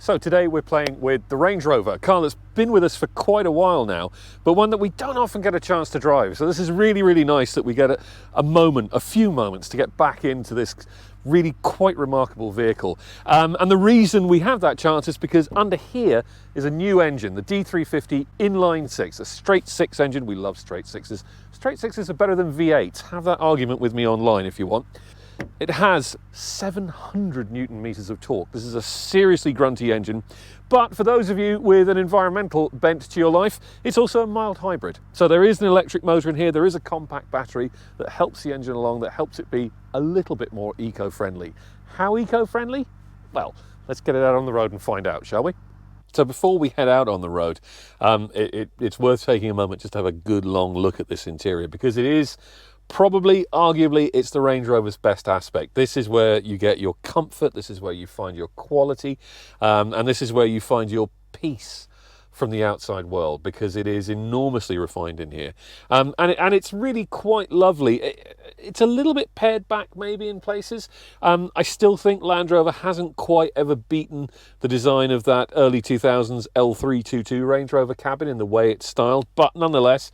So today we're playing with the Range Rover, a car that's been with us for quite a while now, but one that we don't often get a chance to drive. So this is really, really nice that we get a few moments to get back into this really quite remarkable vehicle. And the reason we have that chance is because under here is a new engine, the D350 inline six, a straight six engine. We love straight sixes. Straight sixes are better than V8s. Have that argument with me online if you want. It has 700 Newton meters of torque. This is a seriously grunty engine, but for those of you with an environmental bent to your life, it's also a mild hybrid. So there is an electric motor in here, there is a compact battery that helps the engine along, that helps it be a little bit more eco-friendly. How eco-friendly? Well, let's get it out on the road and find out, shall we? So before we head out on the road, it's worth taking a moment just to have a good long look at this interior, because it is probably, arguably, it's the Range Rover's best aspect. This is where you get your comfort, this is where you find your quality, and this is where you find your peace from the outside world, because it is enormously refined in here. And it's really quite lovely. It's a little bit pared back maybe in places. I still think Land Rover hasn't quite ever beaten the design of that early 2000s L322 Range Rover cabin in the way it's styled, but nonetheless,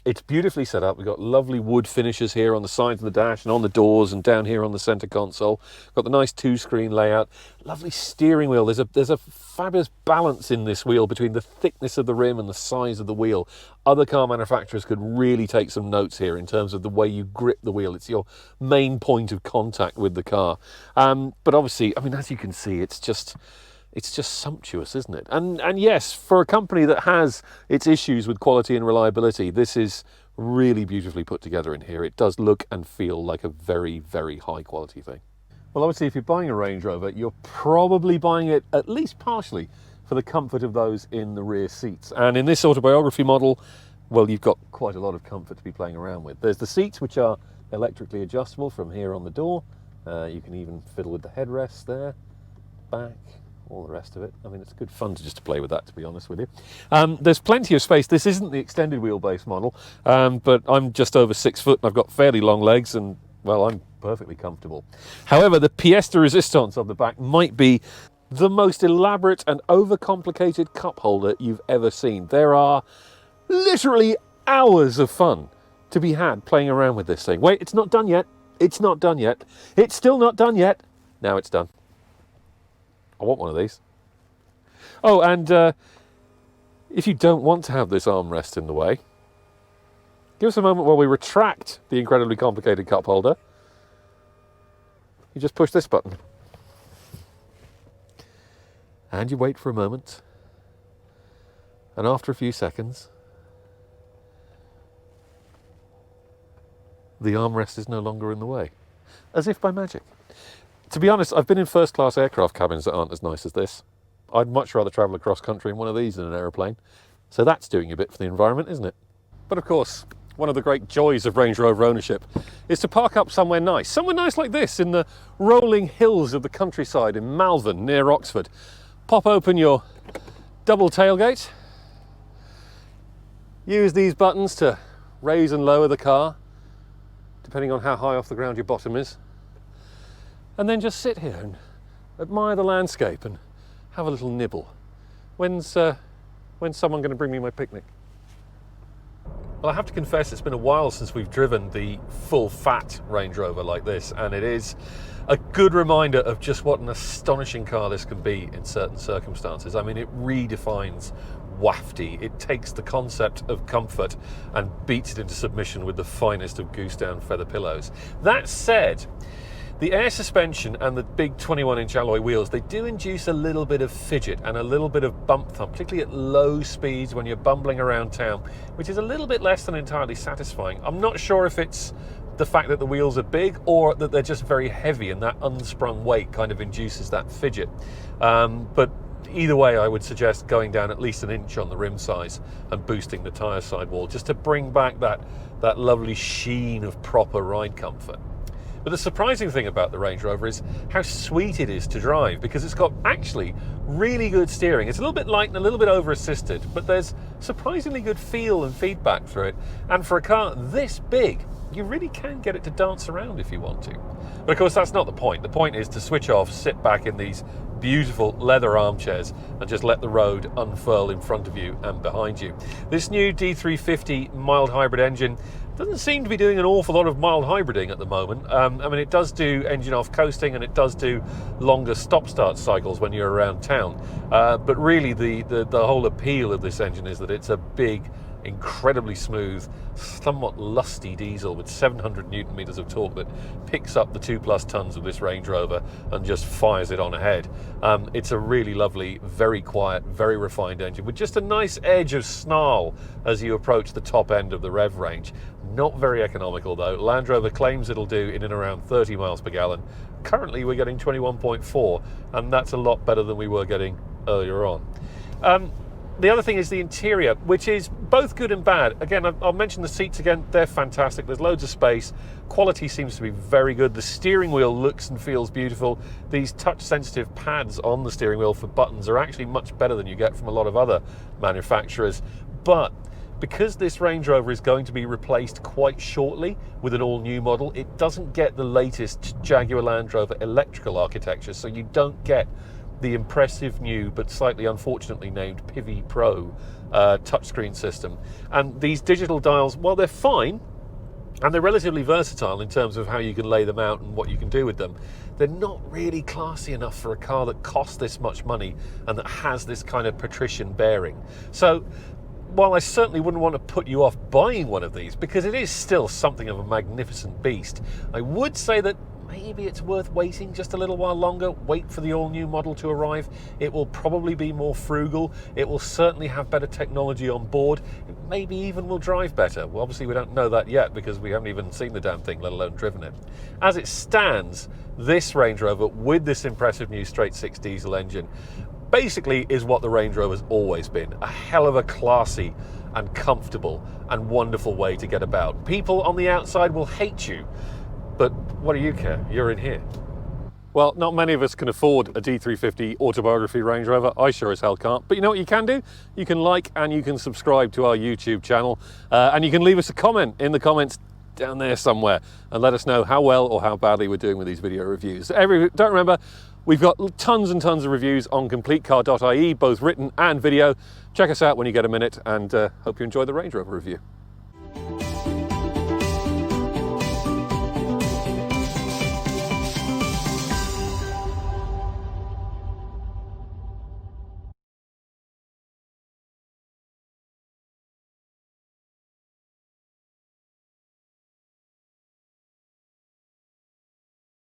it's beautifully set up. We've got lovely wood finishes here on the sides of the dash and on the doors and down here on the center console. Got the nice two-screen layout. Lovely steering wheel. There's a fabulous balance in this wheel between the thickness of the rim and the size of the wheel. Other car manufacturers could really take some notes here in terms of the way you grip the wheel. It's your main point of contact with the car. But obviously, I mean, as you can see, it's just sumptuous, isn't it? And yes, for a company that has its issues with quality and reliability, this is really beautifully put together in here. It does look and feel like a very, very high quality thing. Well, obviously, if you're buying a Range Rover, you're probably buying it at least partially for the comfort of those in the rear seats. And in this autobiography model, well, you've got quite a lot of comfort to be playing around with. There's the seats, which are electrically adjustable from here on the door. You can even fiddle with the headrests there, back, all the rest of it. I mean, it's good fun to play with that, to be honest with you. There's plenty of space. This isn't the extended wheelbase model, but I'm just over 6 foot and I've got fairly long legs and, well, I'm perfectly comfortable. However, the pièce de résistance of the back might be the most elaborate and overcomplicated cup holder you've ever seen. There are literally hours of fun to be had playing around with this thing. Wait, it's not done yet. It's not done yet. It's still not done yet. Now it's done. I want one of these. Oh, and if you don't want to have this armrest in the way, give us a moment while we retract the incredibly complicated cup holder. You just push this button. And you wait for a moment. And after a few seconds, the armrest is no longer in the way. As if by magic. To be honest, I've been in first-class aircraft cabins that aren't as nice as this. I'd much rather travel across country in one of these than an aeroplane. So that's doing a bit for the environment, isn't it? But of course, one of the great joys of Range Rover ownership is to park up somewhere nice like this in the rolling hills of the countryside in Malvern, near Oxford. Pop open your double tailgate. Use these buttons to raise and lower the car, depending on how high off the ground your bottom is. And then just sit here and admire the landscape and have a little nibble. When's someone going to bring me my picnic? Well, I have to confess, it's been a while since we've driven the full-fat Range Rover like this, and it is a good reminder of just what an astonishing car this can be in certain circumstances. I mean, it redefines wafty. It takes the concept of comfort and beats it into submission with the finest of goose-down feather pillows. That said, the air suspension and the big 21-inch alloy wheels, they do induce a little bit of fidget and a little bit of bump thump, particularly at low speeds when you're bumbling around town, which is a little bit less than entirely satisfying. I'm not sure if it's the fact that the wheels are big or that they're just very heavy and that unsprung weight kind of induces that fidget. But either way, I would suggest going down at least an inch on the rim size and boosting the tyre sidewall just to bring back that lovely sheen of proper ride comfort. But the surprising thing about the Range Rover is how sweet it is to drive, because it's got actually really good steering. It's a little bit light and a little bit over-assisted, but there's surprisingly good feel and feedback through it. And for a car this big, you really can get it to dance around if you want to. But of course, that's not the point. The point is to switch off, sit back in these beautiful leather armchairs and just let the road unfurl in front of you and behind you. This new D350 mild hybrid engine doesn't seem to be doing an awful lot of mild hybriding at the moment. I mean, it does do engine off coasting and it does do longer stop-start cycles when you're around town. But really the whole appeal of this engine is that it's a big, incredibly smooth, somewhat lusty diesel with 700 newton meters of torque that picks up the 2+ tons of this Range Rover and just fires it on ahead. It's a really lovely, very quiet, very refined engine with just a nice edge of snarl as you approach the top end of the rev range. Not very economical though. Land Rover claims it'll do in and around 30 miles per gallon. Currently we're getting 21.4, and that's a lot better than we were getting earlier on. The other thing is the interior, which is both good and bad. Again, I'll mention the seats again. They're fantastic. There's loads of space. Quality seems to be very good. The steering wheel looks and feels beautiful. These touch-sensitive pads on the steering wheel for buttons are actually much better than you get from a lot of other manufacturers. But because this Range Rover is going to be replaced quite shortly with an all-new model, it doesn't get the latest Jaguar Land Rover electrical architecture, so you don't get the impressive new but slightly unfortunately named Pivi Pro touchscreen system. And these digital dials, while they're fine and they're relatively versatile in terms of how you can lay them out and what you can do with them, they're not really classy enough for a car that costs this much money and that has this kind of patrician bearing. So while I certainly wouldn't want to put you off buying one of these, because it is still something of a magnificent beast, I would say that maybe it's worth waiting just a little while longer. Wait for the all-new model to arrive. It will probably be more frugal. It will certainly have better technology on board. It maybe even will drive better. Well, obviously we don't know that yet because we haven't even seen the damn thing, let alone driven it. As it stands, this Range Rover with this impressive new straight-six diesel engine basically is what the Range Rover's always been. A hell of a classy and comfortable and wonderful way to get about. People on the outside will hate you, but what do you care? You're in here. Well, not many of us can afford a D350 autobiography Range Rover. I sure as hell can't. But you know what you can do? You can like and you can subscribe to our YouTube channel. And you can leave us a comment in the comments down there somewhere and let us know how well or how badly we're doing with these video reviews. Don't remember, we've got tons and tons of reviews on CompleteCar.ie, both written and video. Check us out when you get a minute, and hope you enjoy the Range Rover review.